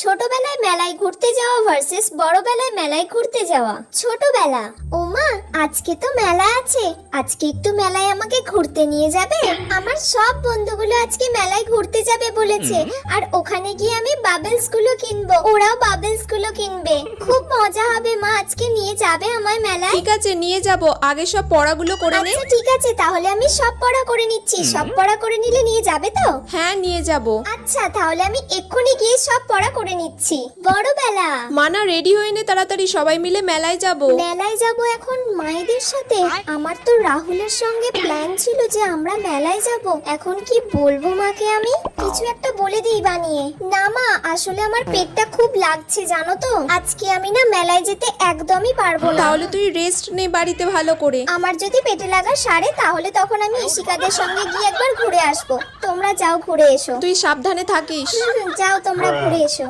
ছোটবেলায় মেলায় ঘুরতে যাওয়া ভার্সেস বড়বেলায় মেলায় ঘুরতে যাওয়া। ছোটবেলা, ওমা আজকে তো মেলা আছে, আজকে একটু মেলায় আমাকে ঘুরতে নিয়ে যাবে? আমার সব বন্ধুগুলো আজকে মেলায় ঘুরতে যাবে বলেছে, আর ওখানে গিয়ে আমি বাবলস গুলো কিনবো, ওরাও বাবলস গুলো কিনবে। খুব মজা হবে মা, আজকে নিয়ে যাবে আমায় মেলায়? ঠিক আছে, নিয়ে যাব। আগে সব পড়াগুলো করে নে। আচ্ছা ঠিক আছে, তাহলে আমি সব পড়া করে নিচ্ছি। সব পড়া করে নিলে নিয়ে যাবে তো? হ্যাঁ, নিয়ে যাব। আচ্ছা তাহলে আমি এক্ষুনি গিয়ে সব পড়া করে নিচ্ছি। বড়বেলা, মানা রেডি হয়ে নে তাড়াতাড়ি, সবাই মিলে মেলায় যাব। মেলায় যাব এখন মায়েদের সাথে? আমার তো রাহুলের সঙ্গে প্ল্যান ছিল যে আমরা মেলায় যাব। এখন কি বলবো মাকে? আমি কিছু একটা বলে দিই বানিয়ে। না মা, আসলে আমার পেটটা খুব লাগছে জানো তো, আজকে আমি না মেলায় যেতে একদমই পারবো না। তাহলে তুই রেস্ট নে বাড়িতে ভালো করে। আমার যদি পেটে লাগা সারে তাহলে তখন আমি ইশিকাদের সঙ্গে গিয়ে একবার ঘুরে আসবো। তোমরা যাও ঘুরে এসো। তুই সাবধানে থাকিস। যাও তোমরা ঘুরে এসো।